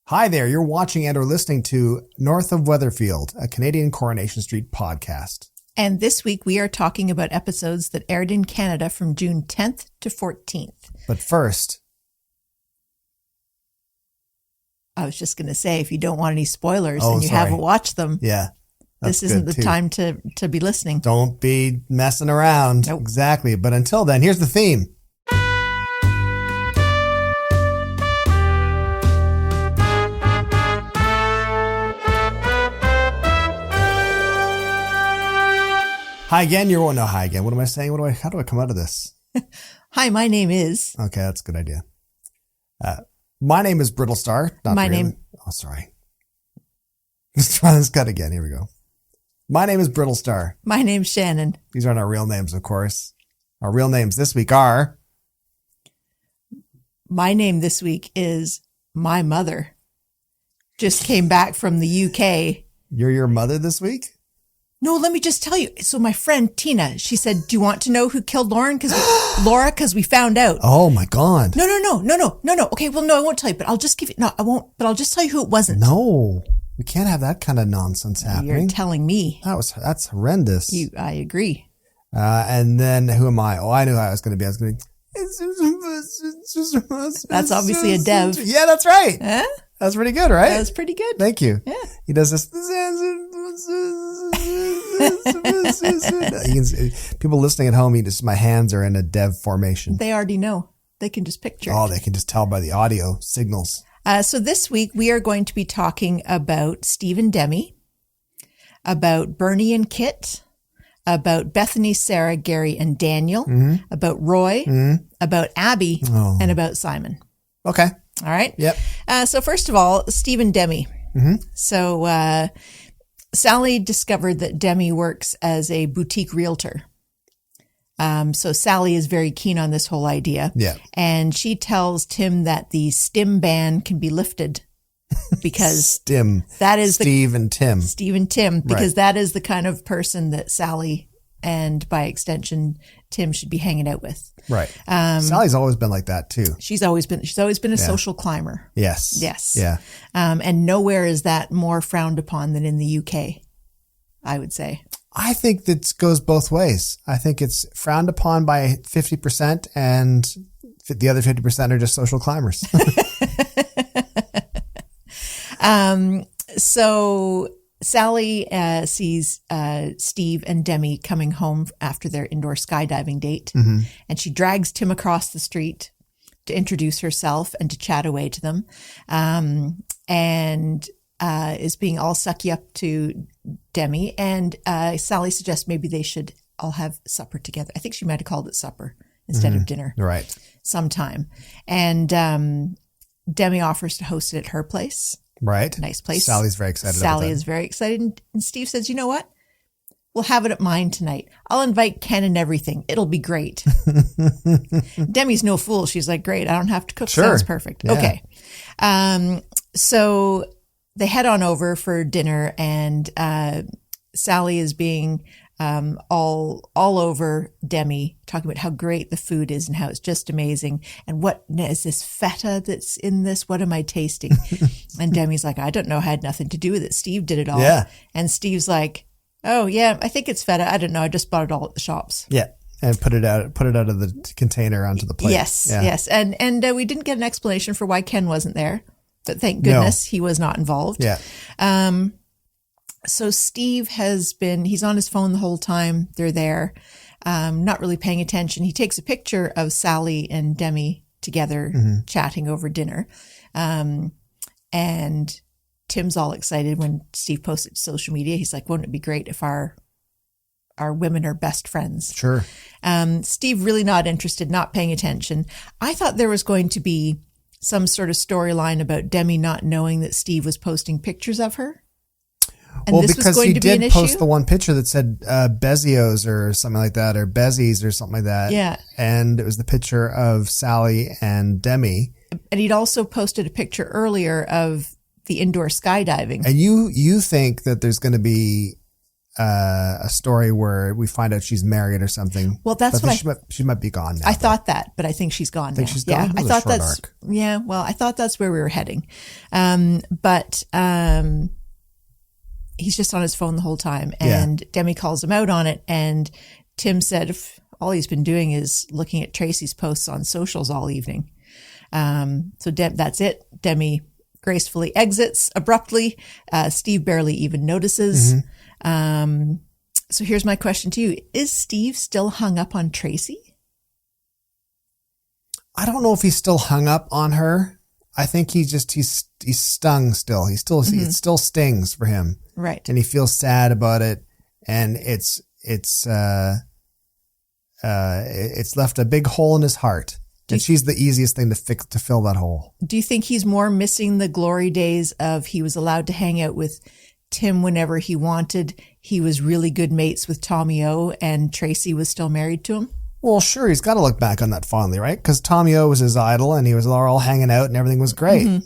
Hi there, you're watching and or listening to North of Weatherfield, a Canadian Coronation Street podcast. And this week we are talking about episodes that aired in Canada from June 10th to 14th. But first, I was just going to say, if you don't want any spoilers and you haven't watched them, this isn't the time to be listening. Don't be messing around. Nope. Exactly. But until then, here's the theme. Hi again. Hi again. What am I saying? How do I come out of this? Hi, my name is. Okay, that's a good idea. My name is Brittlestar. Oh, sorry. Let's try this cut again. Here we go. My name is Brittlestar. My name's Shannon. These aren't our real names, of course. Our real names this week are. My name this week is my mother. Just came back from the UK. You're your mother this week? No, let me just tell you. So my friend Tina, she said, do you want to know who killed Lauren? Laura, because we found out. Oh my God. No. Okay, well, no, I won't tell you, but I'll just give you, no, I won't, but I'll just tell you who it wasn't. No, we can't have that kind of nonsense happening. You're telling me. That's horrendous. I agree. And then who am I? Oh, I knew how I was going to be. That's obviously a Dev. Yeah, that's right. Huh? That's pretty good, right? That was pretty good. Thank you. Yeah. He does this. People listening at home, my hands are in a Dev formation. They already know. They can just picture it. Oh, they can just tell by the audio signals. So this week we are going to be talking about Steve and Demi, about Bernie and Kit, about Bethany, Sarah, Gary, and Daniel, about Roy, about Abby, and about Simon. Okay. All right. Yep. So first of all, Steve and Demi. So Sally discovered that Demi works as a boutique realtor. So Sally is very keen on this whole idea. Yeah. And she tells Tim that the STEM ban can be lifted because STEM. That is Steve and Tim. Steve and Tim, because that is the kind of person that Sally and by extension Tim should be hanging out with. Right. Sally's always been like that too. She's always been a social climber. Yes. Yeah. And nowhere is that more frowned upon than in the UK, I would say. I think that goes both ways. I think it's frowned upon by 50% and the other 50% are just social climbers. So Sally sees Steve and Demi coming home after their indoor skydiving date, and she drags Tim across the street to introduce herself and to chat away to them, and is being all sucky up to Demi. And Sally suggests maybe they should all have supper together. I think she might have called it supper instead of dinner. Right. Sometime. And Demi offers to host it at her place. Right. Nice place. Sally's very excited about that. Sally is very excited. And Steve says, you know what? We'll have it at mine tonight. I'll invite Ken and everything. It'll be great. Demi's no fool. She's like, great. I don't have to cook. Sure. Sounds perfect. Yeah. Okay. So they head on over for dinner and Sally is being all over Demi, talking about how great the food is and how it's just amazing. And what is this feta that's in this? What am I tasting? And Demi's like, I don't know. I had nothing to do with it. Steve did it all. Yeah. And Steve's like, oh yeah, I think it's feta. I don't know. I just bought it all at the shops. Yeah. And put it out of the container onto the plate. Yes. And we didn't get an explanation for why Ken wasn't there, but thank goodness he was not involved. Yeah. So Steve he's on his phone the whole time they're there, not really paying attention. He takes a picture of Sally and Demi together chatting over dinner. And Tim's all excited when Steve posts it to social media. He's like, wouldn't it be great if our women are best friends? Sure. Steve really not interested, not paying attention. I thought there was going to be some sort of storyline about Demi not knowing that Steve was posting pictures of her. And this because was going he to be an did issue? post the one picture that said Bezios or something like that, or Bezies or something like that. Yeah. And it was the picture of Sally and Demi. And he'd also posted a picture earlier of the indoor skydiving. And you think that there's going to be a story where we find out she's married or something. Well, that's what she might be gone now. I thought that, but I think she's gone now. Think she's gone? Yeah, I thought that's arc. Yeah. Well, I thought that's where we were heading, but he's just on his phone the whole time, and Demi calls him out on it, and Tim said if all he's been doing is looking at Tracy's posts on socials all evening. So that's it. Demi gracefully exits abruptly. Steve barely even notices. So here's my question to you. Is Steve still hung up on Tracy? I don't know if he's still hung up on her. I think he's stung still. It still stings for him. Right. And he feels sad about it. And it's left a big hole in his heart. And she's the easiest thing to fill that hole. Do you think he's more missing the glory days of he was allowed to hang out with Tim whenever he wanted? He was really good mates with Tommy O, and Tracy was still married to him? Well, sure. He's got to look back on that fondly, right? Because Tommy O was his idol, and he was all hanging out, and everything was great.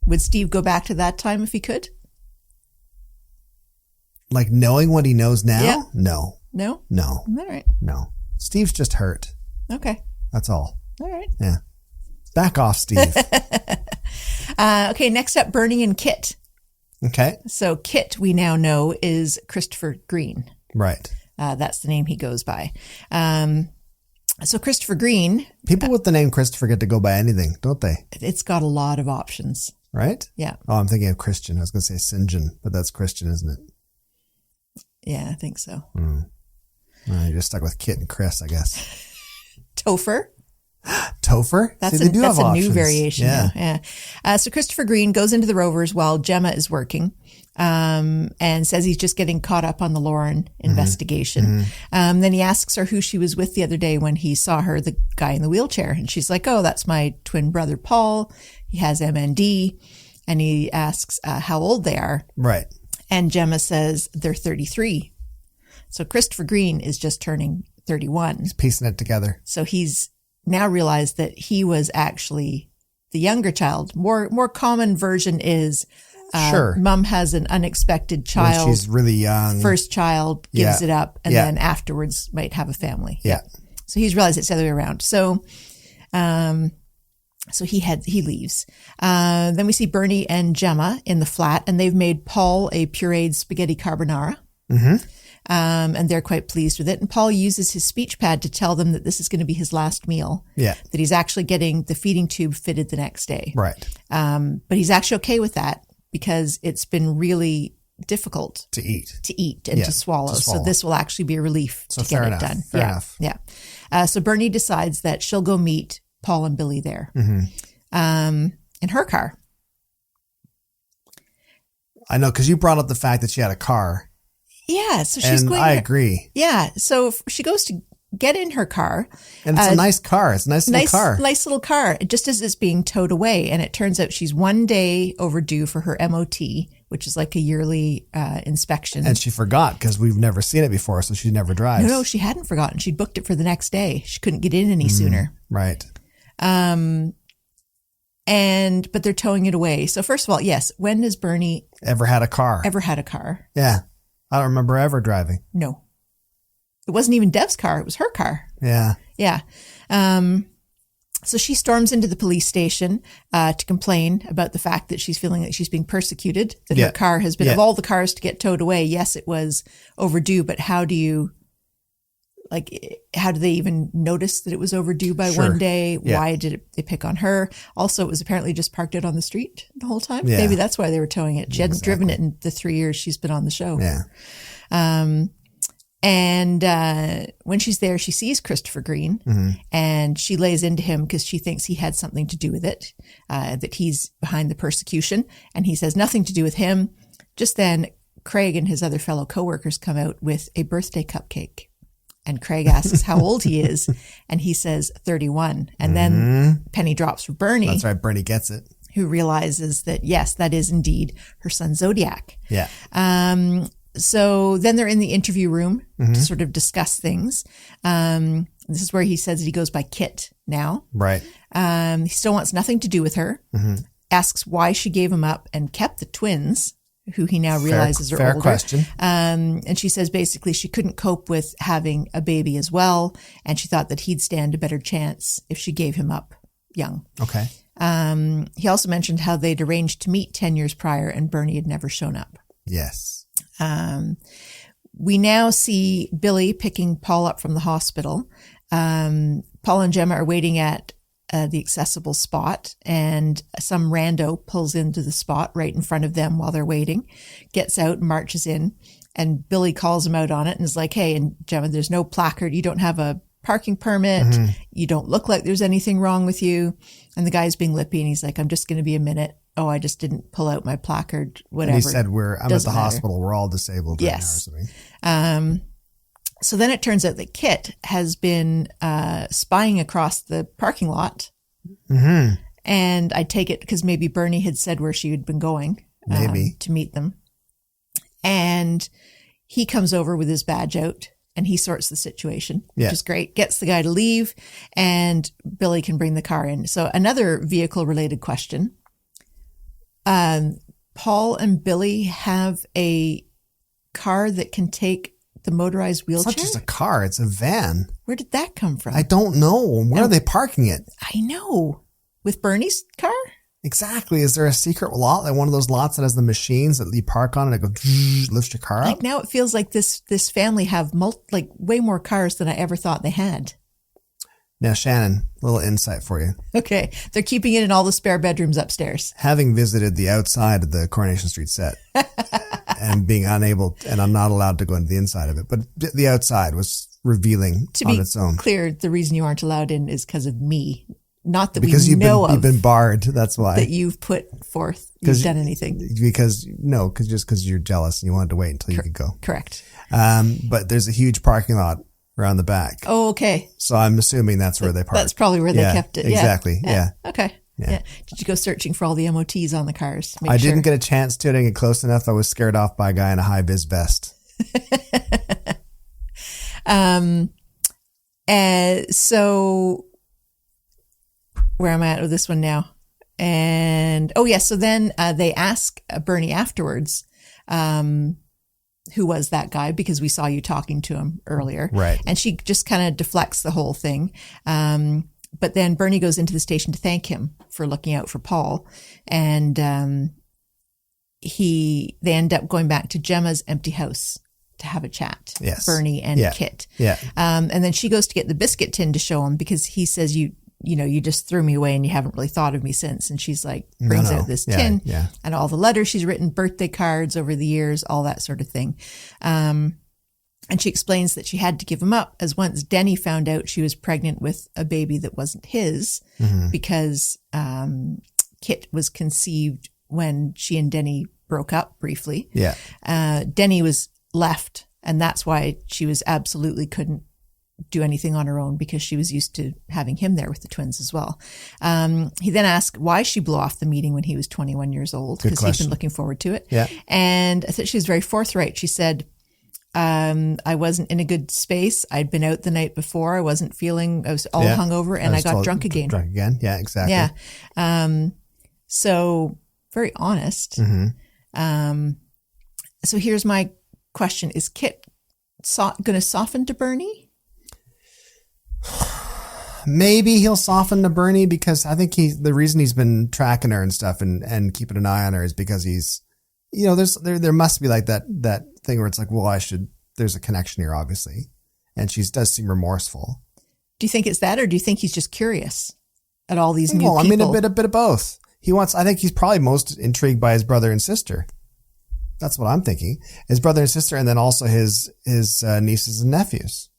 Would Steve go back to that time if he could? Like knowing what he knows now? Yeah. No. No? No. All right. No. Steve's just hurt. Okay. That's all. All right. Yeah. Back off, Steve. Okay, next up, Bernie and Kit. Okay. So Kit, we now know, is Christopher Green. Right. That's the name he goes by. So Christopher Green. People with the name Christopher get to go by anything, don't they? It's got a lot of options. Right? Yeah. Oh, I'm thinking of Christian. I was going to say St. John, but that's Christian, isn't it? Yeah, I think so. You're just stuck with Kit and Chris, I guess. Topher. Topher? That's See, that's a new variation. Yeah. Now. Yeah. So Christopher Green goes into the Rovers while Gemma is working, and says he's just getting caught up on the Lauren investigation. Then he asks her who she was with the other day when he saw her, the guy in the wheelchair. And she's like, oh, that's my twin brother, Paul. He has MND. And he asks how old they are. Right. And Gemma says they're 33. So Christopher Green is just turning 31. He's piecing it together. So he's now realized that he was actually the younger child. More common version is sure. Mom has an unexpected child. When she's really young. First child, gives it up, and then afterwards might have a family. Yeah. So he's realized it's the other way around. So he leaves. Then we see Bernie and Gemma in the flat, and they've made Paul a pureed spaghetti carbonara. And they're quite pleased with it. And Paul uses his speech pad to tell them that this is going to be his last meal. Yeah. That he's actually getting the feeding tube fitted the next day. Right. But he's actually okay with that because it's been really difficult to eat and to swallow. So this will actually be a relief to get it done. Fair enough. Yeah. So Bernie decides that she'll go meet Paul and Billy there in her car. I know, because you brought up the fact that she had a car. Yeah, so she's going. I agree. Yeah, so she goes to get in her car, and it's a nice car. It's a nice little car. Nice little car. Just as it's being towed away, and it turns out she's 1 day overdue for her MOT, which is like a yearly inspection. And she forgot because we've never seen it before, so she never drives. No, she hadn't forgotten. She'd booked it for the next day. She couldn't get in any sooner. Right. But they're towing it away. So first of all, yes, when has Bernie ever had a car? Yeah. I don't remember ever driving. No. It wasn't even Dev's car. It was her car. Yeah. Yeah. So she storms into the police station to complain about the fact that she's feeling that she's being persecuted, that her car has been, of all the cars to get towed away, yes, it was overdue, but how do they even notice that it was overdue by 1 day? Yeah. Why did they pick on her? Also, it was apparently just parked out on the street the whole time. Yeah. Maybe that's why they were towing it. She hadn't driven it in the 3 years she's been on the show. Yeah. When she's there, she sees Christopher Green and she lays into him because she thinks he had something to do with it, that he's behind the persecution. And he says nothing to do with him. Just then, Craig and his other fellow coworkers come out with a birthday cupcake. And Craig asks how old he is, and he says 31. And then penny drops for Bernie. That's right, Bernie gets it. Who realizes that, yes, that is indeed her son Zodiac. Yeah. So then they're in the interview room to sort of discuss things. This is where he says that he goes by Kit now. Right. He still wants nothing to do with her. Asks why she gave him up and kept the twins. who he now realizes are fair older. Question. And she says basically she couldn't cope with having a baby as well, and she thought that he'd stand a better chance if she gave him up young. Okay. He also mentioned how they'd arranged to meet 10 years prior, and Bernie had never shown up. Yes. We now see Billy picking Paul up from the hospital. Paul and Gemma are waiting at the accessible spot, and some rando pulls into the spot right in front of them while they're waiting, gets out and marches in, and Billy calls him out on it and is like, hey, and Gemma, there's no placard. You don't have a parking permit. Mm-hmm. You don't look like there's anything wrong with you. And the guy's being lippy, and he's like, I'm just going to be a minute. Oh, I just didn't pull out my placard, whatever. And he said, I'm at the hospital. We're all disabled right now or something. So then it turns out that Kit has been spying across the parking lot. Mm-hmm. And I take it because maybe Bernie had said where she had been going to meet them. And he comes over with his badge out and he sorts the situation, which is great. Gets the guy to leave, and Billy can bring the car in. So another vehicle-related question. Paul and Billy have a car that can take the motorized wheelchair? It's not just a car, it's a van. Where did that come from? I don't know. Where are they parking it? I know. With Bernie's car? Exactly. Is there a secret lot, like one of those lots that has the machines that you park on and it goes, lifts your car up? Like now it feels like this family have way more cars than I ever thought they had. Now, Shannon, a little insight for you. Okay. They're keeping it in all the spare bedrooms upstairs. Having visited the outside of the Coronation Street set and being unable, and I'm not allowed to go into the inside of it, but the outside was revealing on its own. To be clear, the reason you aren't allowed in is because of me. Not that because you've been barred. That's why. That you've put forth. You've done anything. Because you're jealous and you wanted to wait until you could go. Correct. But there's a huge parking lot around the back. Oh, okay. So I'm assuming that's where they parked. That's probably where they kept it. Exactly. Yeah. Okay. Yeah. Did you go searching for all the MOTs on the cars? I didn't get a chance to. I didn't get close enough. I was scared off by a guy in a high-vis vest. So where am I at with this one now? And so then they ask Bernie afterwards, who was that guy? Because we saw you talking to him earlier. Right. And she just kind of deflects the whole thing. But then Bernie goes into the station to thank him for looking out for Paul. And they end up going back to Gemma's empty house to have a chat. Yes. Bernie and Kit. Yeah. And then she goes to get the biscuit tin to show him because he says, you just threw me away and you haven't really thought of me since. And she's like, brings out this tin and all the letters she's written, birthday cards over the years, all that sort of thing. And she explains that she had to give him up as once Denny found out she was pregnant with a baby that wasn't his because Kit was conceived when she and Denny broke up briefly. Yeah. Denny was left, and that's why she was absolutely couldn't do anything on her own because she was used to having him there with the twins as well. He then asked why she blew off the meeting when he was 21 years old because he'd been looking forward to it. Yeah. And I thought she was very forthright. She said, I wasn't in a good space. I'd been out the night before. I was all hungover and I got drunk again. Drunk again. Yeah, exactly. Yeah. So very honest. Mm-hmm. So here's my question. Is Kit going to soften to Bernie? Maybe he'll soften to Bernie because I think the reason he's been tracking her and stuff and keeping an eye on her is because he's, there must be like that thing where it's like, well, there's a connection here, obviously. And she does seem remorseful. Do you think it's that, or do you think he's just curious at all these new people? I mean, a bit of both. I think he's probably most intrigued by his brother and sister. That's what I'm thinking. His brother and sister, and then also his nieces and nephews.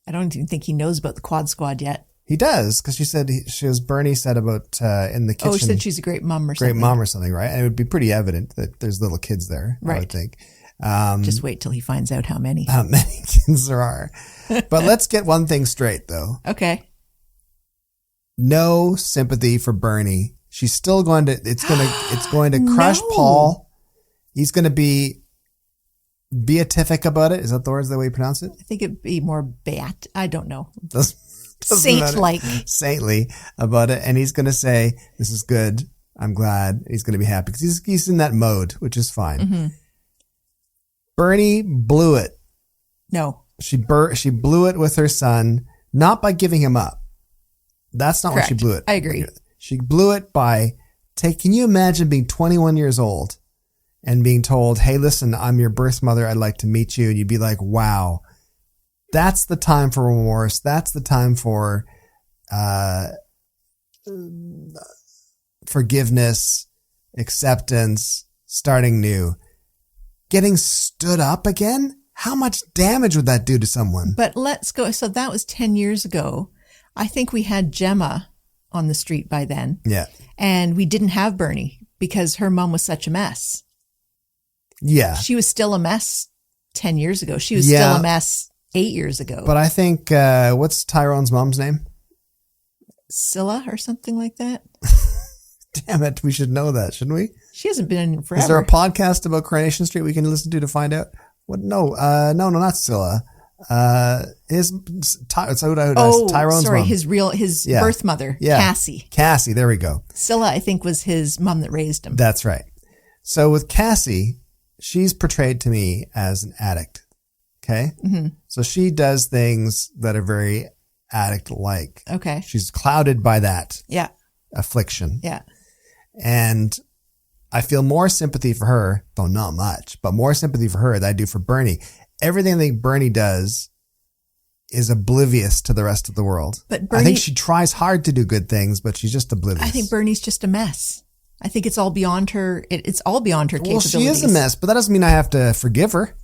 I don't even think he knows about the Quad Squad yet. He does, because Bernie said about in the kitchen. Oh, she said she's a great mom or something. Great mom or something, right? And it would be pretty evident that there's little kids there, right. I would think. Just wait till he finds out how many. How many kids there are. But let's get one thing straight, though. Okay. No sympathy for Bernie. She's still going to, it's going to crush Paul. He's going to be beatific about it. Is that the way you pronounce it? I think it'd be more beat. I don't know. Saint-like. Saintly about it. And he's going to say, this is good. I'm glad he's going to be happy because he's in that mode, which is fine. Mm-hmm. Bernie blew it. No. She blew it with her son, not by giving him up. That's not Correct. why she blew it. I agree. She blew it by can you imagine being 21 years old and being told, hey, listen, I'm your birth mother. I'd like to meet you. And you'd be like, wow, that's the time for remorse. That's the time for forgiveness, acceptance, starting new. Getting stood up again? How much damage would that do to someone? But let's go. So that was 10 years ago. I think we had Gemma on the street by then. Yeah. And we didn't have Bernie because her mom was such a mess. Yeah. She was still a mess 10 years ago. She was still a mess 8 years ago. But I think, what's Tyrone's mom's name? Scylla or something like that. Damn it. We should know that, shouldn't we? She hasn't been in forever. Is there a podcast about Coronation Street we can listen to find out? What? No, not Scylla. Tyrone's sorry, mom. His birth mother, Cassie. Cassie, there we go. Scylla, I think, was his mom that raised him. That's right. So with Cassie, she's portrayed to me as an addict. Okay? Mm-hmm. So she does things that are very addict-like. Okay. She's clouded by that affliction. Yeah. And I feel more sympathy for her, though not much, but more sympathy for her than I do for Bernie. Everything that Bernie does is oblivious to the rest of the world. But Bernie, I think she tries hard to do good things, but she's just oblivious. I think Bernie's just a mess. I think it's all beyond her. It's all beyond her capabilities. Well, she is a mess, but that doesn't mean I have to forgive her.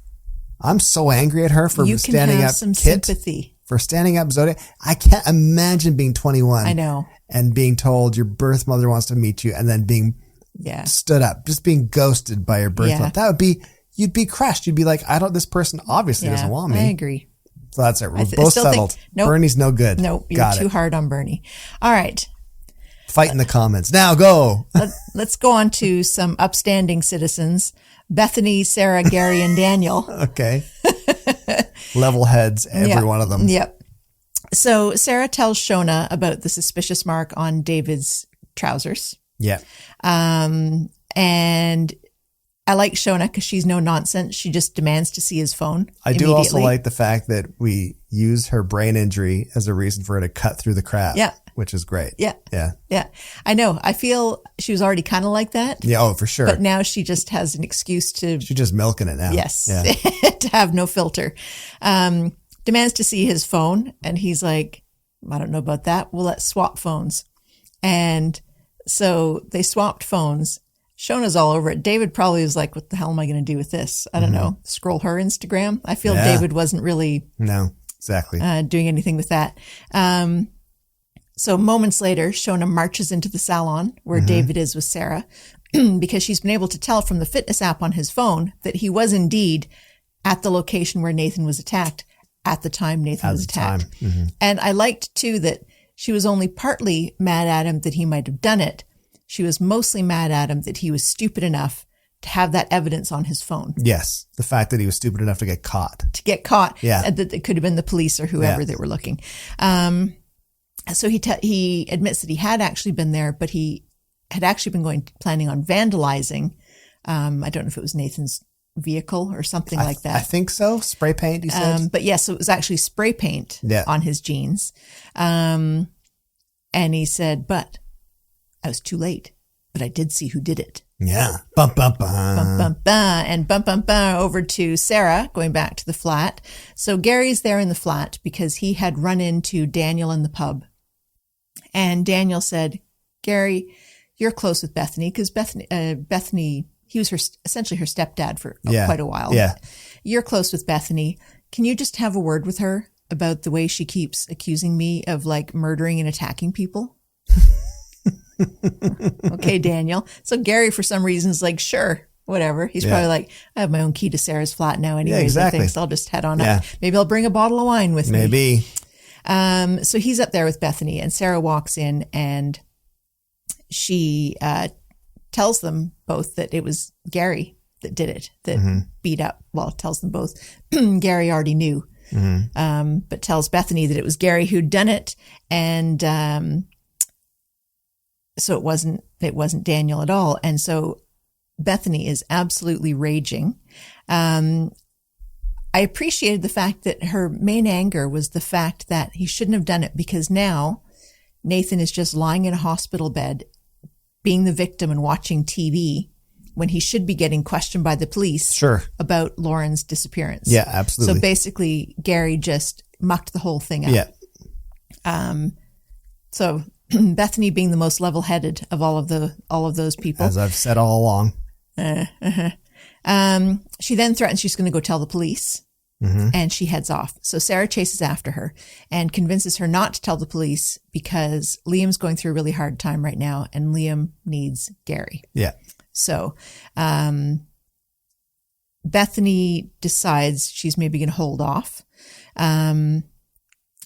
I'm so angry at her for standing up. Some sympathy. For standing up Zodiac. I can't imagine being 21. I know. And being told your birth mother wants to meet you and then being stood up, just being ghosted by your birth mother. That would be, you'd be crushed. You'd be like, this person obviously doesn't want me. I agree. So that's it. We're both settled. Bernie's no good. Nope. You're too hard on Bernie. All right. Fight in the comments. Now go. Let's go on to some upstanding citizens. Bethany, Sarah, Gary, and Daniel. Okay. Level heads, every one of them. Yep. So Sarah tells Shona about the suspicious mark on David's trousers. Yeah. And I like Shona because she's no nonsense. She just demands to see his phone. I do also like the fact that we use her brain injury as a reason for her to cut through the crap. Yeah. Which is great. Yeah. Yeah. Yeah. I know. I feel she was already kind of like that. Yeah. Oh, for sure. But now she just has an excuse to. She's just milking it now. Yes. Yeah. To have no filter. Demands to see his phone. And he's like, I don't know about that. Well, let's swap phones. And so they swapped phones. Shona's all over it. David probably was like, what the hell am I going to do with this? I don't know. Scroll her Instagram. I feel David wasn't really. No, exactly. Doing anything with that. So moments later, Shona marches into the salon where David is with Sarah because she's been able to tell from the fitness app on his phone that he was indeed at the location where Nathan was attacked at the time Nathan was attacked. Mm-hmm. And I liked too that she was only partly mad at him that he might have done it. She was mostly mad at him that he was stupid enough to have that evidence on his phone. Yes. The fact that he was stupid enough to get caught. Yeah. That it could have been the police or whoever that were looking. So he admits that he had actually been there, but he had actually been planning on vandalizing. I don't know if it was Nathan's vehicle or something like that. I think so. Spray paint, he said. But yes, so it was actually spray paint on his jeans. And he said, but I was too late, but I did see who did it. Yeah. Bum, bum, bum. Bum, bum, bum. And bum, bum, bum over to Sarah, going back to the flat. So Gary's there in the flat because he had run into Daniel in the pub. And Daniel said, Gary, you're close with Bethany because Bethany, he was essentially her stepdad for quite a while. Yeah. You're close with Bethany. Can you just have a word with her about the way she keeps accusing me of like murdering and attacking people? Okay, Daniel. So Gary, for some reason, is like, sure, whatever. He's probably like, I have my own key to Sarah's flat now anyways. Yeah, exactly. I think, so I'll just head on up. Maybe I'll bring a bottle of wine with me. Maybe. So he's up there with Bethany and Sarah walks in and she tells them both that it was Gary that did it, that beat up. Well, tells them both. Gary already knew, but tells Bethany that it was Gary who'd done it. And So it wasn't Daniel at all. And so Bethany is absolutely raging. I appreciated the fact that her main anger was the fact that he shouldn't have done it, because now Nathan is just lying in a hospital bed, being the victim and watching TV when he should be getting questioned by the police Sure. about Lauren's disappearance. Yeah, absolutely. So basically, Gary just mucked the whole thing up. Yeah. So Bethany being the most level-headed of all of those people. As I've said all along. She then threatens she's going to go tell the police, and she heads off. So Sarah chases after her and convinces her not to tell the police because Liam's going through a really hard time right now, and Liam needs Gary. Yeah. So Bethany decides she's maybe going to hold off.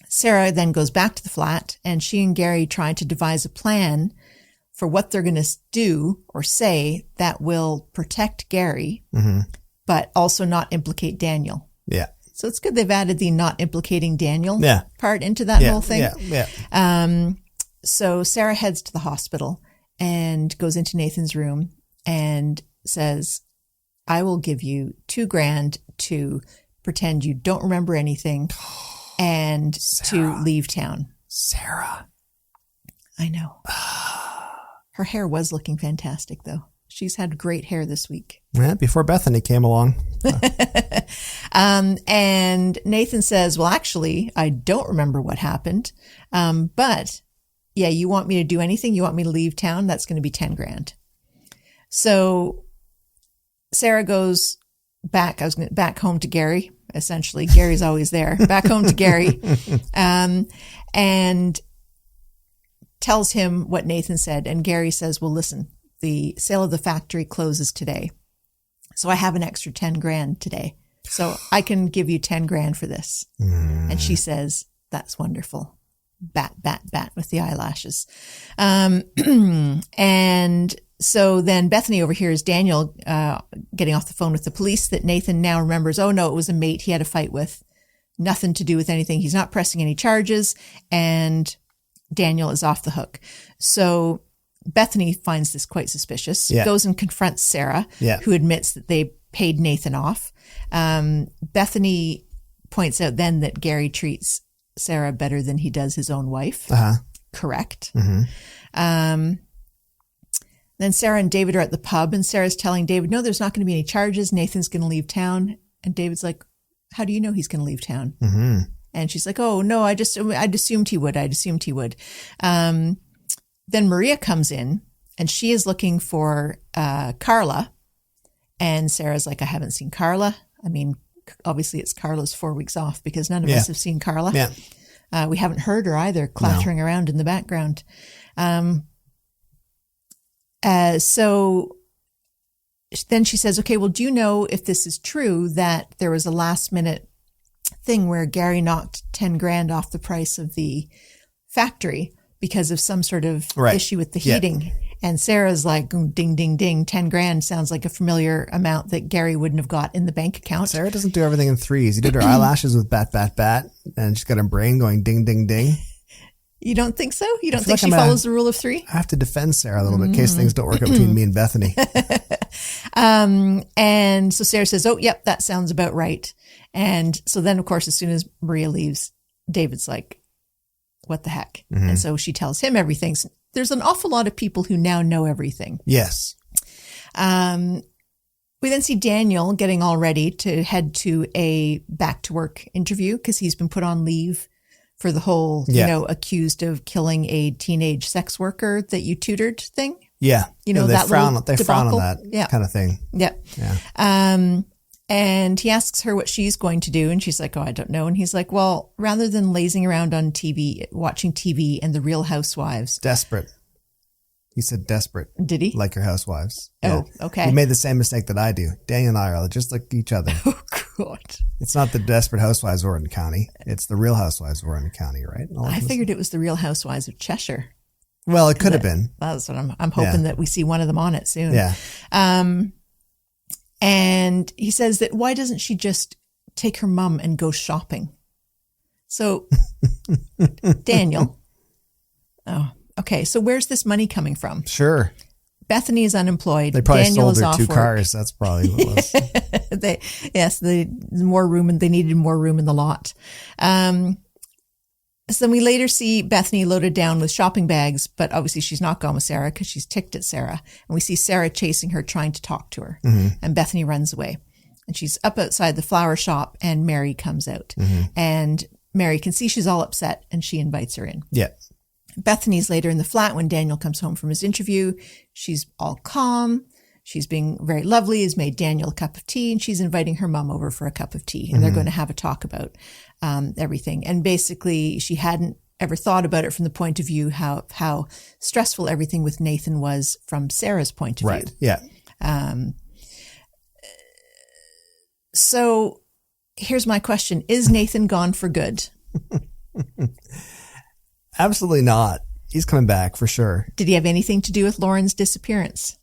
Sarah then goes back to the flat, and she and Gary try to devise a plan for what they're going to do or say that will protect Gary, but also not implicate Daniel. Yeah. So it's good they've added the not implicating Daniel part into that whole thing. Yeah. So Sarah heads to the hospital and goes into Nathan's room and says, I will give you $2,000 to pretend you don't remember anything and to leave town. Sarah. I know. Her hair was looking fantastic, though. She's had great hair this week. Yeah, before Bethany came along. And Nathan says, well, actually, I don't remember what happened. But yeah, you want me to do anything? You want me to leave town? That's going to be $10,000. So Sarah goes back home to Gary, essentially. Gary's always there. Back home to Gary. And tells him what Nathan said. And Gary says, well, listen, the sale of the factory closes today. So I have an extra $10,000 today. So I can give you $10,000 for this. And she says, that's wonderful. Bat, bat, bat with the eyelashes. And so then Bethany overhears Daniel getting off the phone with the police that Nathan now remembers, oh no, it was a mate he had a fight with. Nothing to do with anything. He's not pressing any charges. And Daniel is off the hook. So Bethany finds this quite suspicious, goes and confronts Sarah, who admits that they paid Nathan off. Bethany points out then that Gary treats Sarah better than he does his own wife. Correct. Then Sarah and David are at the pub, and Sarah's telling David, no, there's not going to be any charges. Nathan's going to leave town. And David's like, how do you know he's going to leave town? And she's like, oh, no, I'd assumed he would. Then Maria comes in, and she is looking for Carla. And Sarah's like, I haven't seen Carla. I mean, obviously it's Carla's 4 weeks off because none of us have seen Carla. We haven't heard her either, clattering around in the background. So then she says, okay, well, do you know if this is true that there was a last minute thing where Gary knocked $10,000 off the price of the factory because of some sort of issue with the heating? And Sarah's like, ding, ding, ding, $10,000 sounds like a familiar amount that Gary wouldn't have got in the bank account. Sarah doesn't do everything in threes. You did her eyelashes with bat, bat, bat, and she's got her brain going ding, ding, ding. You don't think so? You don't think she follows the rule of three? I have to defend Sarah a little bit in case things don't work out between me and Bethany. And so Sarah says, oh, yep, that sounds about right. And so then, of course, as soon as Maria leaves, David's like, what the heck? And so she tells him everything. So there's an awful lot of people who now know everything. Yes. We then see Daniel getting all ready to head to a back to work interview because he's been put on leave for the whole, accused of killing a teenage sex worker that you tutored thing. Yeah. They frown on that kind of thing. Yeah. And he asks her what she's going to do. And she's like, oh, I don't know. And he's like, well, rather than lazing around on TV, watching TV and the Real Housewives. Desperate. He said desperate. Did he? Like your housewives. Oh, okay. You made the same mistake that I do. Daniel and I are just like each other. Oh, God. It's not the Desperate Housewives of Orange County. It's the Real Housewives of Orange County, right? I figured it was the Real Housewives of Cheshire. Well, it could have been. That's what I'm hoping that we see one of them on it soon. Yeah. And he says that why doesn't she just take her mum and go shopping? So Daniel. Oh, Okay, so where's this money coming from? Sure. Bethany is unemployed. They probably Daniel sold is their off 2 work. cars. That's probably what it was. More room, and they needed more room in the lot. So then we later see Bethany loaded down with shopping bags, but obviously she's not gone with Sarah because she's ticked at Sarah. And we see Sarah chasing her, trying to talk to her. And Bethany runs away. And she's up outside the flower shop, and Mary comes out. And Mary can see she's all upset, and she invites her in. Yeah. Bethany's later in the flat when Daniel comes home from his interview. She's all calm. She's being very lovely, has made Daniel a cup of tea, and she's inviting her mom over for a cup of tea. And they're going to have a talk about everything. And basically, she hadn't ever thought about it from the point of view how stressful everything with Nathan was from Sarah's point of view. Right. Yeah. So here's my question. Is Nathan gone for good? Absolutely not. He's coming back for sure. Did he have anything to do with Lauren's disappearance?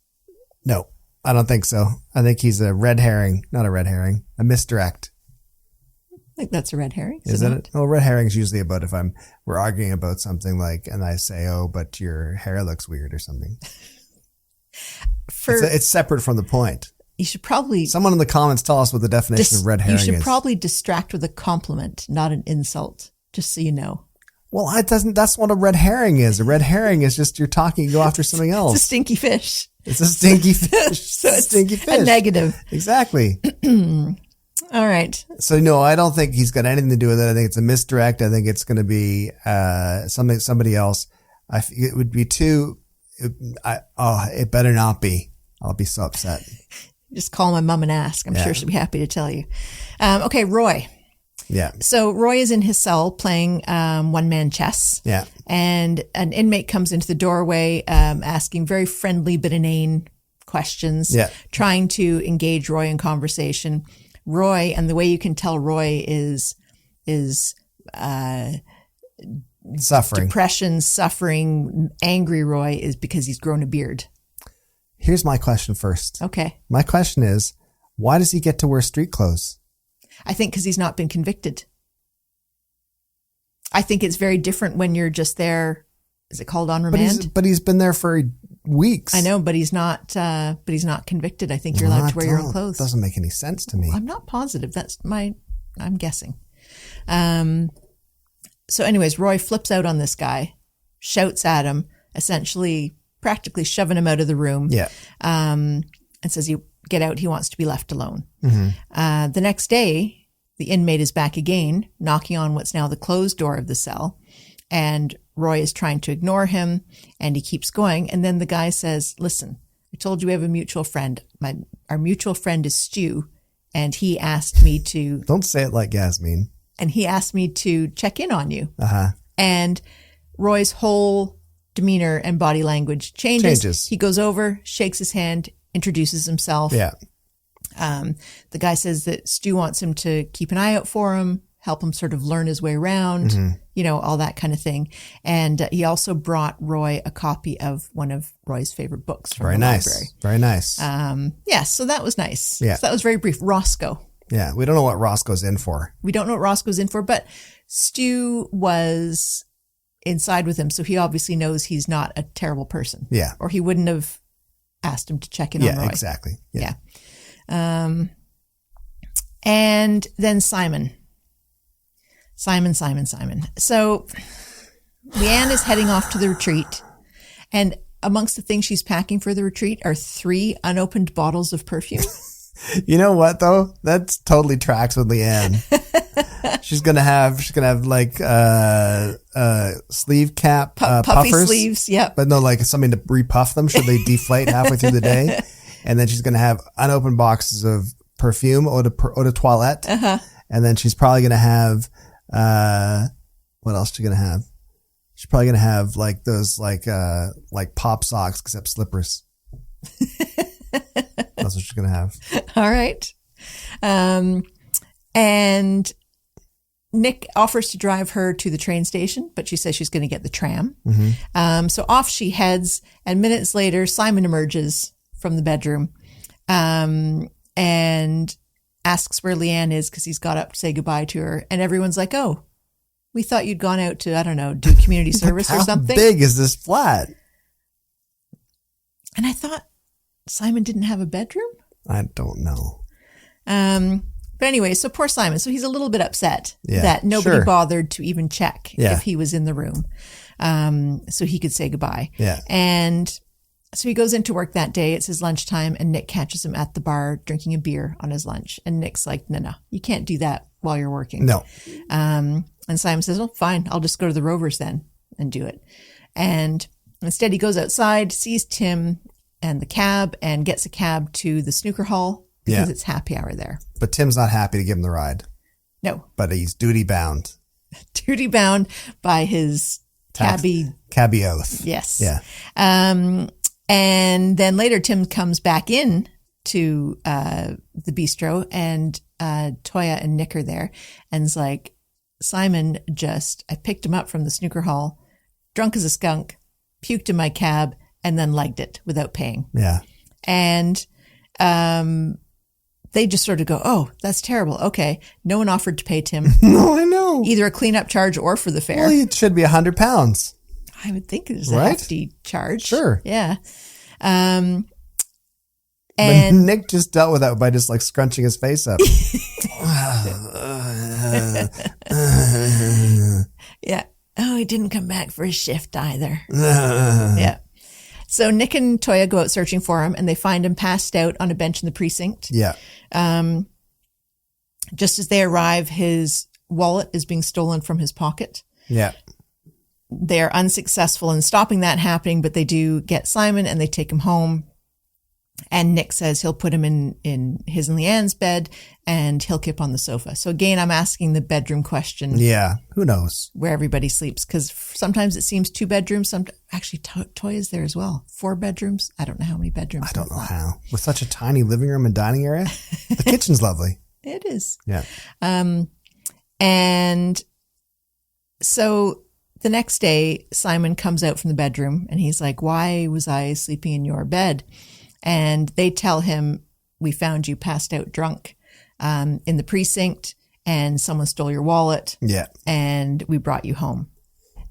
No, I don't think so. I think he's a red herring, not a red herring, a misdirect. I think that's a red herring. Isn't it? Well, red herring is usually about if we're arguing about something like, and I say, oh, but your hair looks weird or something. It's separate from the point. You should probably... Someone in the comments tell us what the definition of red herring is. You should probably distract with a compliment, not an insult, just so you know. Well, that's what a red herring is. A red herring is just you're talking, you go after something else. It's a stinky fish. It's a stinky fish. So it's stinky fish. A negative. Exactly. All right. So no, I don't think he's got anything to do with it. I think it's a misdirect. I think it's going to be somebody else. It would be too. It better not be. I'll be so upset. Just call my mom and ask. I'm sure she'll be happy to tell you. Okay, Roy. Yeah. So Roy is in his cell playing one-man chess. Yeah. And an inmate comes into the doorway asking very friendly but inane questions, trying to engage Roy in conversation. Roy, and the way you can tell Roy is suffering, depression, suffering, angry Roy is because he's grown a beard. Here's my question first. Okay. My question is, why does he get to wear street clothes? I think because he's not been convicted. I think it's very different when you're just there. Is it called on remand? But he's been there for weeks. I know, but he's not convicted. I think you're allowed to wear your own clothes. Doesn't make any sense to me. I'm not positive. I'm guessing. So anyways, Roy flips out on this guy, shouts at him, essentially practically shoving him out of the room. Yeah. And says, "You get out. He wants to be left alone." The next day, the inmate is back again, knocking on what's now the closed door of the cell. And Roy is trying to ignore him, and he keeps going. And then the guy says, "Listen, I told you we have a mutual friend. Our mutual friend is Stu, and he asked me to..." Don't say it like Yasmin. "And he asked me to check in on you." Uh-huh. And Roy's whole demeanor and body language changes. He goes over, shakes his hand, introduces himself. Yeah. The guy says that Stu wants him to keep an eye out for him, help him sort of learn his way around, all that kind of thing. And he also brought Roy a copy of one of Roy's favorite books from the library. Very nice. So that was nice. Yeah. So that was very brief. Roscoe. Yeah, we don't know what Roscoe's in for. We don't know what Roscoe's in for, but Stu was inside with him, so he obviously knows he's not a terrible person. Yeah. Or he wouldn't have asked him to check in on Roy. Yeah, exactly. Yeah. And then Simon. So Leanne is heading off to the retreat, and amongst the things she's packing for the retreat are 3 unopened bottles of perfume. You know what though? That totally tracks with Leanne. She's gonna have like sleeve cap puffy puffers, sleeves. Yep. But no, like something to repuff them should they deflate halfway through the day. And then she's gonna have unopened boxes of perfume, eau de toilette. And then she's probably gonna have what else is she gonna have? She's probably gonna have like those like pop socks except slippers. That's what she's going to have. All right. And Nick offers to drive her to the train station, but she says she's going to get the tram. So off she heads, and minutes later, Simon emerges from the bedroom and asks where Leanne is because he's got up to say goodbye to her. And everyone's like, "Oh, We thought you'd gone out to, I don't know, do community service or something. How big is this flat? And I thought Simon didn't have a bedroom. I don't know. But anyway, so poor Simon. So he's a little bit upset Yeah, that nobody sure. bothered to even check Yeah. if he was in the room, so he could say goodbye. Yeah. And so he goes into work that day. It's his lunchtime, and Nick catches him at the bar drinking a beer on his lunch. And Nick's like, no, you can't do that while you're working. No. And Simon says, well, fine, I'll just go to the Rovers then and do it. And instead he goes outside, sees Tim and the cab, and gets a cab to the snooker hall because it's happy hour there. But Tim's not happy to give him the ride. No. But he's duty bound. Duty bound by his cabbie oath. Yes. Yeah. And then later Tim comes back in to the bistro, and Toya and Nick are there, and is like, Simon I picked him up from the snooker hall, drunk as a skunk, puked in my cab, and then legged it without paying. Yeah. And they just sort of go, oh, that's terrible. Okay. No one offered to pay Tim No, I know. either a cleanup charge or for the fare. Well, it should be £100. I would think it is a Right? hefty charge. Sure. Yeah. But And Nick just dealt with that by just like scrunching his face up. yeah. Oh, he didn't come back for his shift either. Yeah. So Nick and Toya go out searching for him, and they find him passed out on a bench in the precinct. Yeah. Just as they arrive, his wallet is being stolen from his pocket. Yeah. They are unsuccessful in stopping that happening, but they do get Simon and they take him home. And Nick says he'll put him in his and Leanne's bed, and he'll keep on the sofa. So again, I'm asking the bedroom question. Yeah. Who knows? Where everybody sleeps, because sometimes it seems 2 bedrooms. Actually, Toya's there as well. 4 bedrooms. I don't know how many bedrooms. I don't know how. With such a tiny living room and dining area, the kitchen's lovely. It is. Yeah. And so the next day, Simon comes out from the bedroom, and he's like, why was I sleeping in your bed? And they tell him, we found you passed out drunk in the precinct, and someone stole your wallet. Yeah. And we brought you home.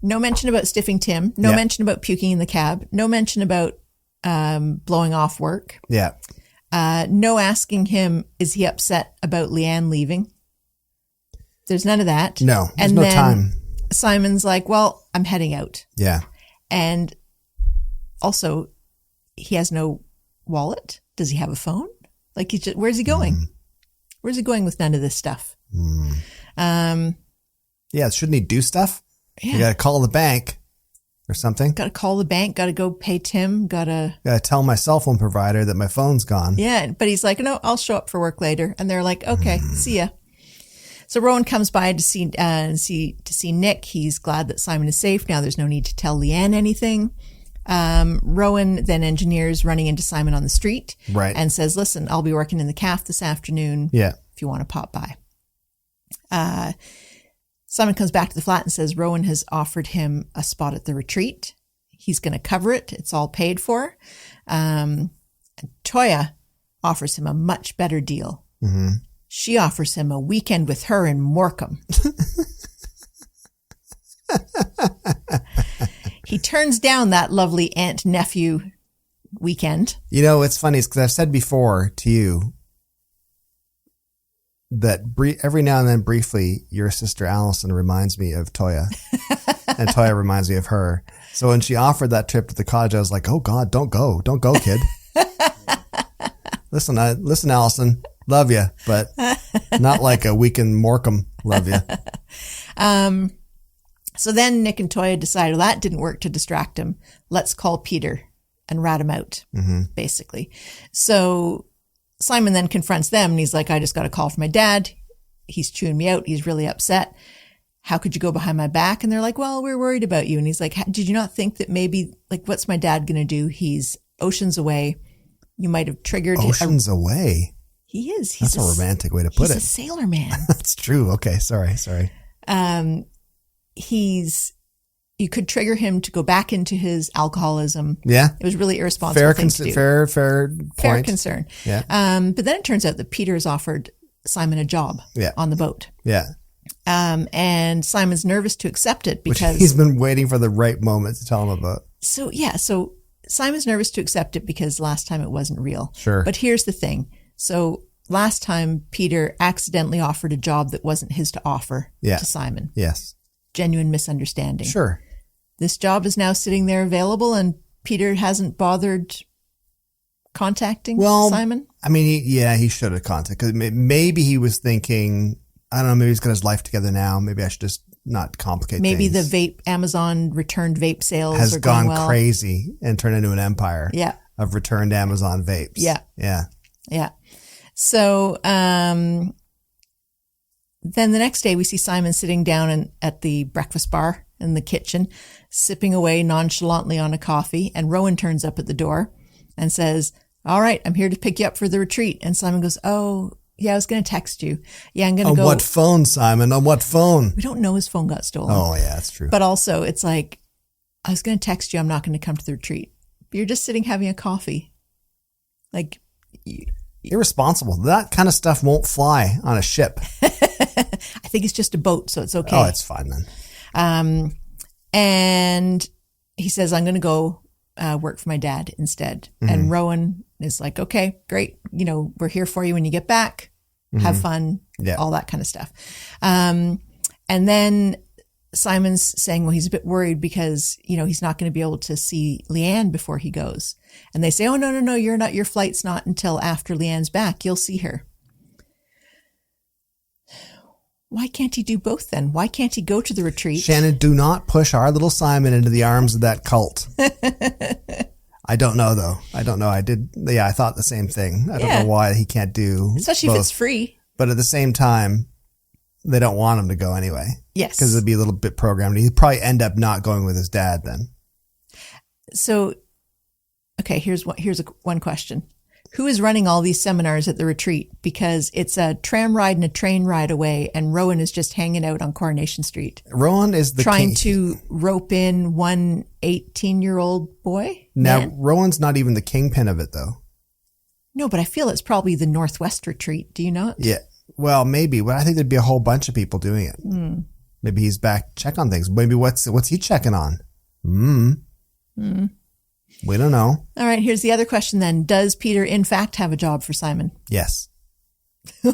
No mention about stiffing Tim. No mention about puking in the cab. No mention about blowing off work. Yeah. No asking him, is he upset about Leanne leaving? There's none of that. No, there's and no then time. Simon's like, well, I'm heading out. Yeah. And also, he has no wallet. Does he have a phone? Like, where's he going? Where's he going with none of this stuff? Yeah. Shouldn't he do stuff? Yeah. You got to call the bank or something. Got to call the bank. Got to go pay Tim. Got to tell my cell phone provider that my phone's gone. Yeah, but he's like, no, I'll show up for work later. And they're like, okay, see ya. So Rowan comes by to see Nick. He's glad that Simon is safe. Now there's no need to tell Leanne anything. Rowan then engineers running into Simon on the street. Right. And says, listen, I'll be working in the caf this afternoon. Yeah. If you want to pop by. Simon comes back to the flat and says Rowan has offered him a spot at the retreat. He's going to cover it. It's all paid for. And Toya offers him a much better deal. Mm-hmm. She offers him a weekend with her in Morecambe. He turns down that lovely aunt-nephew weekend. You know, it's funny because I've said before to you that every now and then briefly, your sister Allison reminds me of Toya and Toya reminds me of her. So when she offered that trip to the cottage, I was like, oh God, don't go, kid. Listen, Allison, love you, but not like a week in Morecambe, love you. So then Nick and Toya decided, well, that didn't work to distract him. Let's call Peter and rat him out, basically. So Simon then confronts them and he's like, I just got a call from my dad. He's chewing me out. He's really upset. How could you go behind my back? And they're like, well, we're worried about you. And he's like, did you not think that maybe, like, what's my dad going to do? He's oceans away. You might have triggered. Oceans away? He is. That's a romantic way to put it. He's a sailor man. That's true. Okay. Sorry. You could trigger him to go back into his alcoholism. Yeah. It was really irresponsible thing to do. Fair point. Fair concern. Yeah. But then it turns out that Peter has offered Simon a job Yeah. on the boat. Yeah. And Simon's nervous to accept it because Which he's been waiting for the right moment to tell him about. So Simon's nervous to accept it because last time it wasn't real. Sure. But here's the thing. So last time Peter accidentally offered a job that wasn't his to offer to Simon. Yes. Genuine misunderstanding. Sure. This job is now sitting there available and Peter hasn't bothered contacting Simon? I mean, he should have contacted. Maybe he was thinking, I don't know, maybe he's got his life together now. Maybe I should just not complicate maybe things. The Amazon returned vape sales has are gone going well. crazy and turned into an empire of returned Amazon vapes. Yeah. So then the next day we see Simon sitting down at the breakfast bar in the kitchen, sipping away nonchalantly on a coffee, and Rowan turns up at the door and says, "All right, I'm here to pick you up for the retreat." And Simon goes, "Oh, yeah, I was going to text you. Yeah, I'm going to go." On what phone, Simon? On what phone? We don't know his phone got stolen. Oh, yeah, that's true. But also, it's like, I was going to text you. I'm not going to come to the retreat. But you're just sitting having a coffee. Like, irresponsible. That kind of stuff won't fly on a ship. I think it's just a boat, so it's okay. Oh, it's fine then. And he says, "I'm going to go work for my dad instead." Mm-hmm. And Rowan is like, "Okay, great. We're here for you when you get back. Have fun." All that kind of stuff. And then Simon's saying, well, he's a bit worried because, he's not going to be able to see Leanne before he goes. And they say, "Oh, no, you're not. Your flight's not until after Leanne's back. You'll see her." Why can't he do both then? Why can't he go to the retreat? Shannon, do not push our little Simon into the arms of that cult. I don't know, though. I don't know. I thought the same thing. I don't know why he can't do especially both. If it's free. But at the same time, they don't want him to go anyway. Yes. Because it'd be a little bit programmed. He'd probably end up not going with his dad then. So, okay, here's one question. Who is running all these seminars at the retreat? Because it's a tram ride and a train ride away, and Rowan is just hanging out on Coronation Street. Rowan is the trying to rope in one 18-year-old boy. Now, man. Rowan's not even the kingpin of it, though. No, but I feel it's probably the Northwest retreat. Do you not? Yeah. Well, maybe, but I think there'd be a whole bunch of people doing it. Maybe he's back check on things. Maybe what's he checking on? We don't know. All right, here's the other question then. Does Peter in fact have a job for Simon? Yes.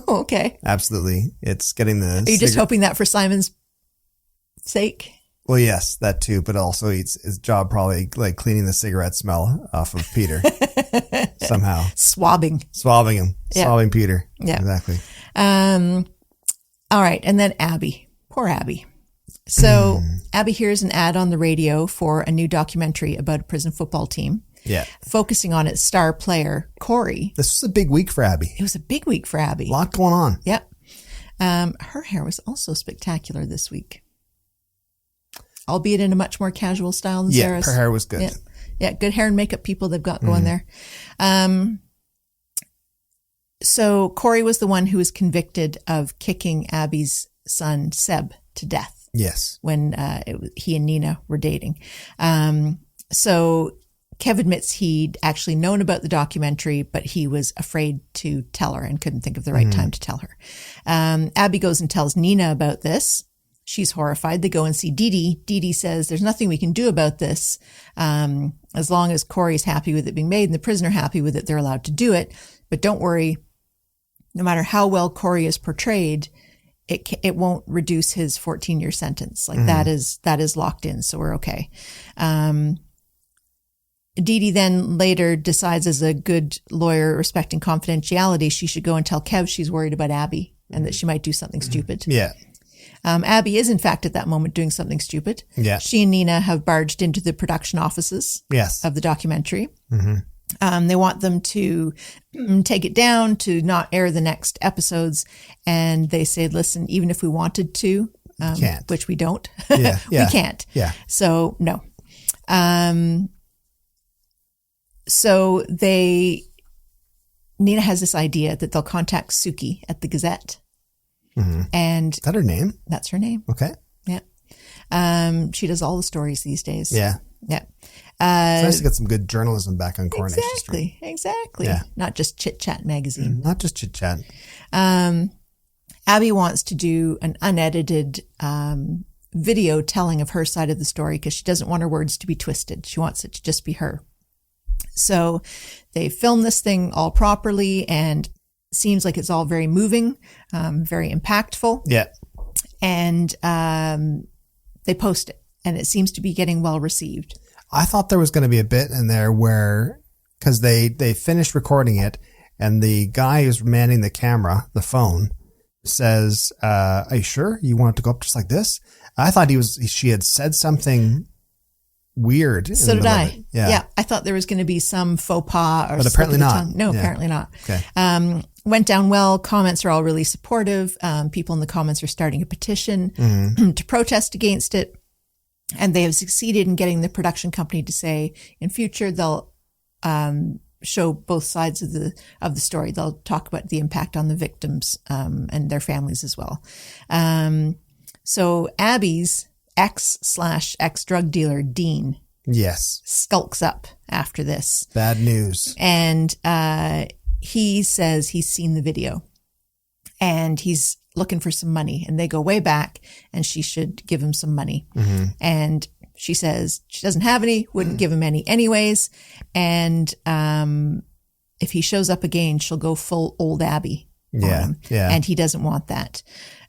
Okay. Absolutely. It's getting the... Are you just hoping that for Simon's sake? Well, yes, that too, but also his job probably like cleaning the cigarette smell off of Peter somehow. Swabbing him. Yeah. Swabbing Peter. Yeah. Exactly. All right, and then Abby. Poor Abby. So Abby hears an ad on the radio for a new documentary about a prison football team. Yeah. Focusing on its star player, Corey. This was a big week for Abby. It was a big week for Abby. A lot going on. Yep. Her hair was also spectacular this week. Albeit in a much more casual style than Sarah's. Yeah, her hair was good. Yeah, good hair and makeup people they've got going there. So Corey was the one who was convicted of kicking Abby's son, Seb, to death. Yes. When he and Nina were dating. So Kev admits he'd actually known about the documentary, but he was afraid to tell her and couldn't think of the right time to tell her. Abby goes and tells Nina about this. She's horrified. They go and see Dee Dee. Dee Dee says there's nothing we can do about this. As long as Corey's happy with it being made and the prisoner happy with it, they're allowed to do it. But don't worry, no matter how well Corey is portrayed, it won't reduce his 14-year sentence. Like that is locked in. So we're okay. Dee Dee then later decides, as a good lawyer respecting confidentiality, she should go and tell Kev she's worried about Abby and that she might do something stupid. Yeah. Abby is, in fact, at that moment doing something stupid. Yeah. She and Nina have barged into the production offices of the documentary. They want them to take it down, to not air the next episodes. And they say, listen, even if we wanted to, which we don't, we can't. Yeah. So, no. So Nina has this idea that they'll contact Suki at the Gazette. And is that her name? That's her name. Okay. Yeah. She does all the stories these days. Yeah. Yeah. It's nice to get some good journalism back on Coronation Street. Exactly. Yeah. Not just Chit Chat magazine. Not just Chit Chat. Abby wants to do an unedited video telling of her side of the story because she doesn't want her words to be twisted. She wants it to just be her. So they film this thing all properly, and seems like it's all very moving, very impactful. Yeah. And they post it, and it seems to be getting well received. I thought there was going to be a bit in there where, because they finished recording it, and the guy who's manning the camera, the phone, says, "Are you sure you want it to go up just like this?" I thought she had said something weird. So did I. Yeah. I thought there was going to be some faux pas, but apparently not. Tongue. No, apparently not. Okay. Went down well. Comments are all really supportive. People in the comments are starting a petition to protest against it. And they have succeeded in getting the production company to say in future they'll show both sides of the story. They'll talk about the impact on the victims and their families as well. So Abby's ex drug dealer, Dean, yes, skulks up after this. Bad news. And he says he's seen the video and he's looking for some money, and they go way back and she should give him some money. And she says she doesn't have any, wouldn't give him any anyways. And if he shows up again, she'll go full old Abby on him. Yeah. And he doesn't want that.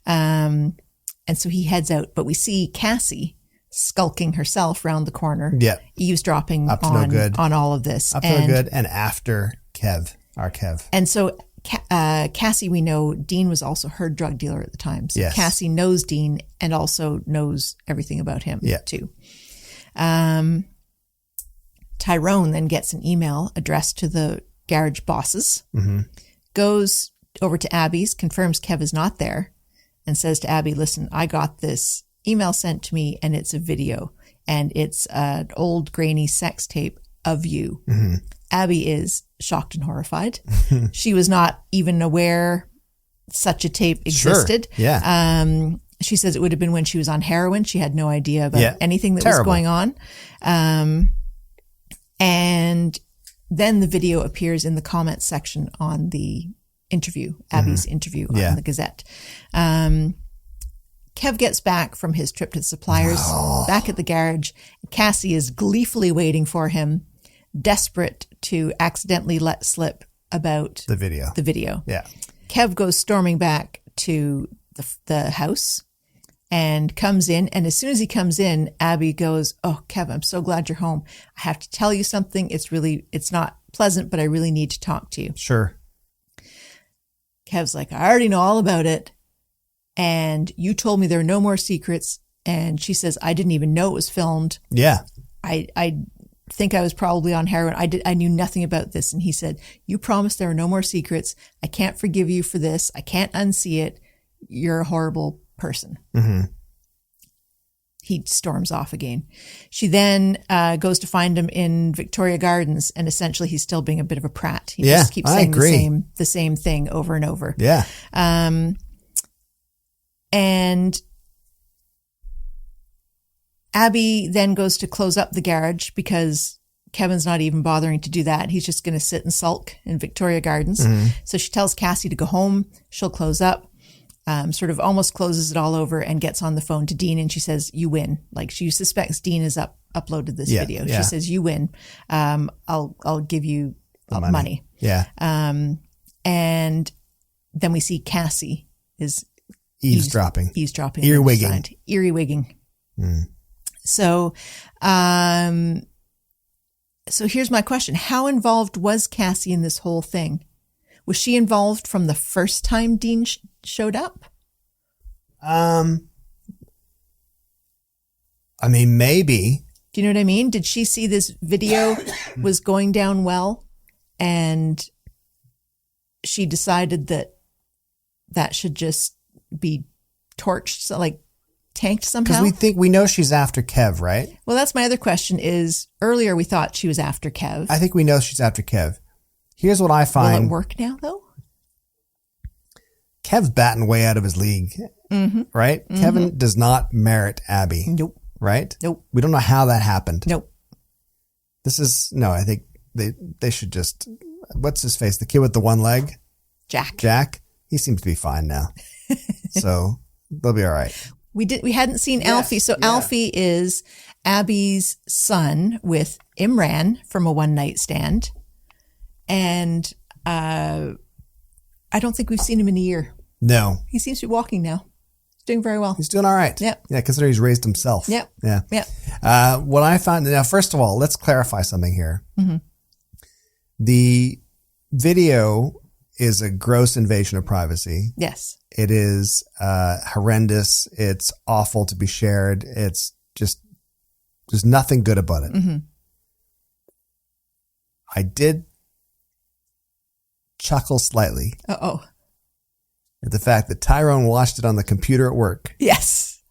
And so he heads out, but we see Cassie skulking herself round the corner, eavesdropping on all of this. Up to no good, and after our Kev. And so Cassie, we know Dean was also her drug dealer at the time. So yes. Cassie knows Dean and also knows everything about him too. Tyrone then gets an email addressed to the garage bosses, goes over to Abby's, confirms Kev is not there, and says to Abby, "Listen, I got this email sent to me and it's a video and it's an old grainy sex tape of you." Abby is shocked and horrified. She was not even aware such a tape existed. Sure. Yeah. She says it would have been when she was on heroin. She had no idea about anything that was going on. And then the video appears in the comments section on the interview, Abby's interview on the Gazette. Kev gets back from his trip to the suppliers, back at the garage. Cassie is gleefully waiting for him, desperate to accidentally let slip about the video. Yeah. Kev goes storming back to the house and comes in. And as soon as he comes in, Abby goes, "Oh, Kev, I'm so glad you're home. I have to tell you something. It's not pleasant, but I really need to talk to you." Sure. Kev's like, "I already know all about it. And you told me there are no more secrets." And she says, "I didn't even know it was filmed. Yeah. I think I was probably on heroin. I knew nothing about this." And he said, "You promised there are no more secrets. I can't forgive you for this. I can't unsee it. You're a horrible person." He storms off again. She then goes to find him in Victoria Gardens, and essentially he's still being a bit of a prat. He just keeps saying the same thing over and over. Yeah. And Abby then goes to close up the garage because Kevin's not even bothering to do that. He's just going to sit and sulk in Victoria Gardens. So she tells Cassie to go home. She'll close up, sort of almost closes it all over, and gets on the phone to Dean. And she says, "You win." Like, she suspects Dean has uploaded this video. She says, "You win. I'll give you money." Yeah. And then we see Cassie is eavesdropping, earwigging. So here's my question. How involved was Cassie in this whole thing? Was she involved from the first time Dean showed up? I mean, maybe. Do you know what I mean? Did she see this video was going down well and she decided that should just be torched, so like tanked somehow? Because we know she's after Kev, right? Well, that's my other question is, earlier we thought she was after Kev. I think we know she's after Kev. Here's what I find. Will it work now, though? Kev's batting way out of his league, right? Kevin does not merit Abby. Nope. Right? Nope. We don't know how that happened. Nope. I think they should just, what's his face? The kid with the one leg? Jack. He seems to be fine now. So they'll be all right. We hadn't seen Alfie. So Alfie is Abby's son with Imran from a one night stand. And I don't think we've seen him in a year. No. He seems to be walking now. He's doing very well. He's doing all right. Yep. Yeah, consider he's raised himself. Yep. Yeah. Yep. What I found, now, first of all, let's clarify something here. Mm-hmm. The video is a gross invasion of privacy. Yes. It is horrendous. It's awful to be shared. It's just, there's nothing good about it. Mm-hmm. I did chuckle slightly Uh-oh. at the fact that Tyrone watched it on the computer at work Yes.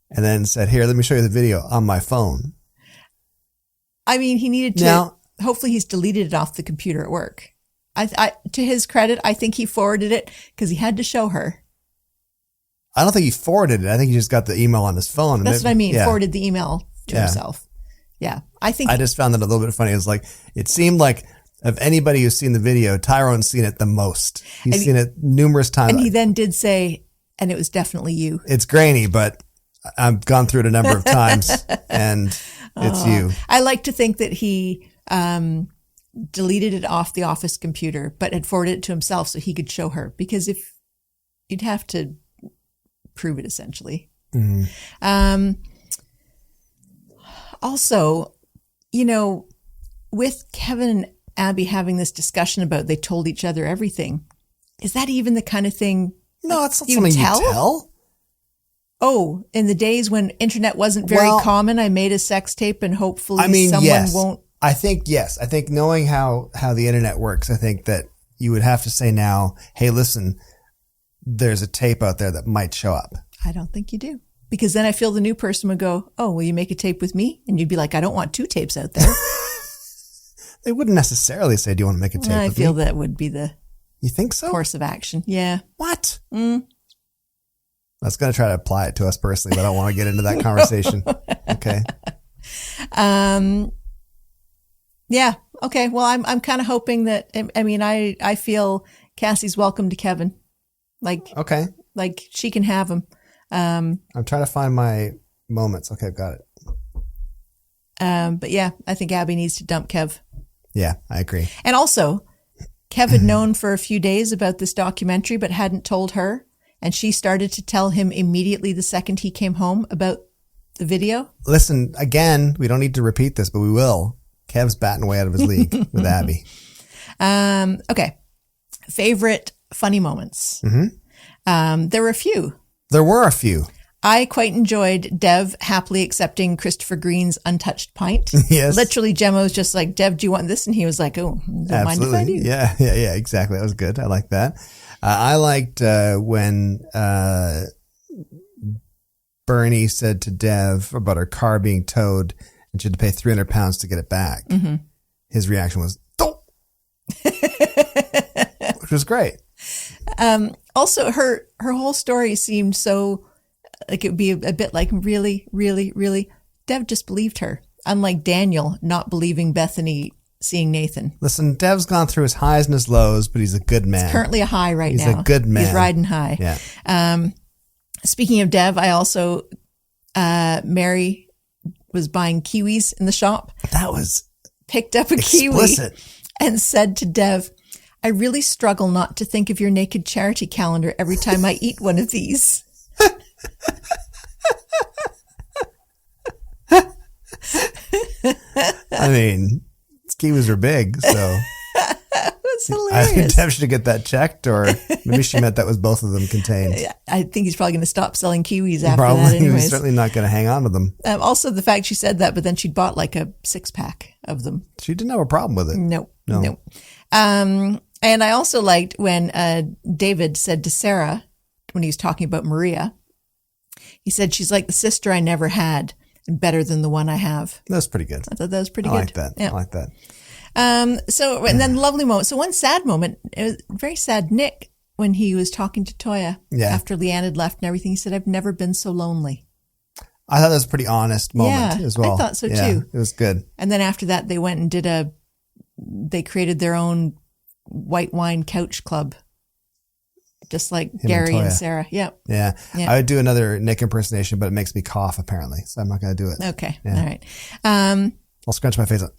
and then said, here, let me show you the video on my phone. I mean, he needed to, Now, hopefully he's deleted it off the computer at work. I to his credit, I think he forwarded it because he had to show her. I don't think he forwarded it. I think he just got the email on his phone. That's what I mean. Yeah. Forwarded the email to himself. Yeah. I just found that a little bit funny. It was like, it seemed like of anybody who's seen the video, Tyrone's seen it the most. He's seen it numerous times. And he then did say, and it was definitely you. It's grainy, but I've gone through it a number of times and it's you. I like to think that he deleted it off the office computer, but had forwarded it to himself so he could show her. Because if you'd have to prove it, essentially. Mm-hmm. Also, you know, with Kevin and Abby having this discussion about they told each other everything, is that even the kind of thing? No, it's not something you tell. Oh, in the days when internet wasn't very common, I made a sex tape and hopefully someone won't. I think, yes. I think knowing how the internet works, I think that you would have to say now, hey, listen, there's a tape out there that might show up. I don't think you do. Because then I feel the new person would go, oh, will you make a tape with me? And you'd be like, I don't want 2 tapes out there. They wouldn't necessarily say, do you want to make a tape with me? I feel that would be the You think so? course of action. Yeah. What? I was going to try to apply it to us personally, but I don't want to get into that conversation. Okay. Yeah. Okay. Well, I'm kind of hoping that, I mean, I feel Cassie's welcome to Kevin. Okay. Like she can have him. I'm trying to find my moments. Okay. Got it. But yeah, I think Abby needs to dump Kev. Yeah, I agree. And also, Kev had known for a few days about this documentary, but hadn't told her. And she started to tell him immediately the second he came home about the video. Listen, again, we don't need to repeat this, but we will. Kev's batting way out of his league with Abby. Okay. Favorite funny moments. There were a few. There were a few. I quite enjoyed Dev happily accepting Christopher Green's untouched pint. Yes. Literally, Gemma was just like, Dev, do you want this? And he was like, oh, don't mind if I do. Yeah, exactly. That was good. I like that. I liked when Bernie said to Dev about her car being towed and she had to pay £300 to get it back. His reaction was, "Don't," which was great. Also, her whole story seemed so like it would be a bit like, really, really, really. Dev just believed her, unlike Daniel not believing Bethany seeing Nathan. Listen, Dev's gone through his highs and his lows, but he's a good man. He's currently a high right now. He's a good man. He's riding high. Yeah. Speaking of Dev, I also, Mary was buying kiwis in the shop. That was picked up a explicit. kiwi and said to Dev, I really struggle not to think of your naked charity calendar every time I eat one of these. I mean, kiwis are big, so That's hilarious. I think Dev should get that checked, or maybe she meant that was both of them contained. I think he's probably going to stop selling kiwis after Probably. that anyways. He's certainly not going to hang on to them. Also, the fact she said that, but then she'd bought like a 6-pack of them. She didn't have a problem with it. No. And I also liked when David said to Sarah, when he was talking about Maria, he said, she's like the sister I never had and better than the one I have. That was pretty good. I thought that was pretty I good. like that. Yeah. I like that. And then lovely moment. So one sad moment, it was very sad. Nick, when he was talking to Toya after Leanne had left and everything, he said, I've never been so lonely. I thought that was a pretty honest moment as well. I thought so too. It was good. And then after that, they went and they created their own white wine couch club. just like and Gary and Toya. Sarah. Yep. Yeah. Yeah. I would do another Nick impersonation, but it makes me cough apparently. So I'm not going to do it. Okay. Yeah. All right. I'll scrunch my face up.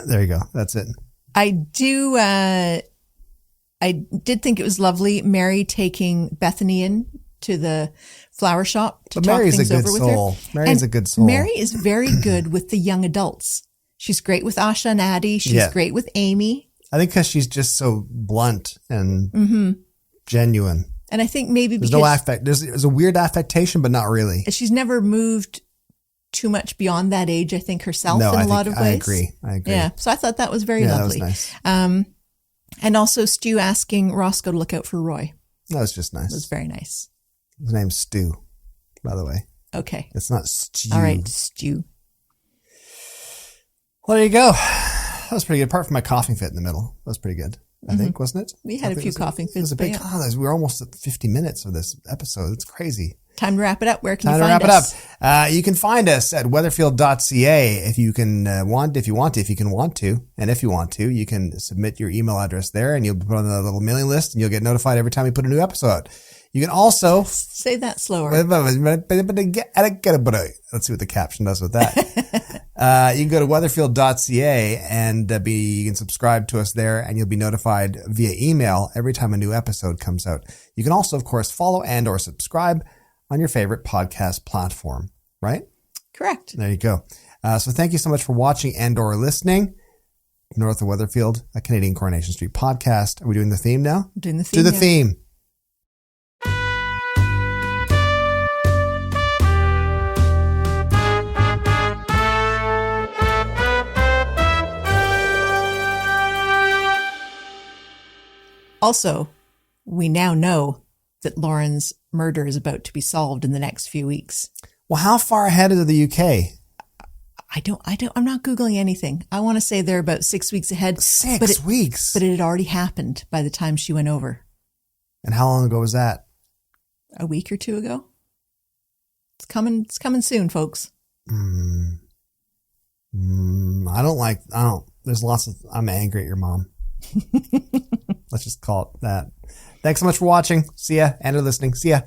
There you go. That's it. I did think it was lovely, Mary taking Bethany in to the flower shop to But talk Mary's a things good over with soul. her. Mary's a good soul. Mary is very good with the young adults. She's great with Asha and Addie. She's great with Amy. I think because she's just so blunt and genuine. And I think maybe There's because no affect. There's a weird affectation, but not really. she's never moved too much beyond that age, I think, herself in a lot of ways. I agree. Yeah. So I thought that was very lovely. That was nice. And also Stu asking Roscoe to look out for Roy. That was just nice. It was very nice. His name's Stu, by the way. Okay. It's not Stu. All right, Stu. Well, there you go. That was pretty good. Apart from my coughing fit in the middle. That was pretty good. I think, wasn't it? We had a few coughing fits. It was a big, we're almost at 50 minutes of this episode. It's crazy. Time to wrap it up. Where can you Time find to wrap us? it up. You can find us at weatherfield.ca if you can if you want to, you can submit your email address there and you'll be put on the little mailing list and you'll get notified every time we put a new episode. You can also say that slower. Let's see what the caption does with that. You can go to weatherfield.ca and you can subscribe to us there and you'll be notified via email every time a new episode comes out. You can also, of course, follow and or subscribe on your favorite podcast platform, right? Correct. There you go. So thank you so much for watching and or listening. North of Weatherfield, a Canadian Coronation Street podcast. Are we doing the theme now? Doing the theme. Do the theme. Also, we now know that Lauren's murder is about to be solved in the next few weeks. Well, how far ahead is the UK? I'm not Googling anything. I want to say they're about 6 weeks ahead. 6 weeks? But it had already happened by the time she went over. And how long ago was that? A week or two ago. It's coming soon, folks. I'm angry at your mom. Let's just call it that. Thanks so much for watching. See ya. And listening. See ya.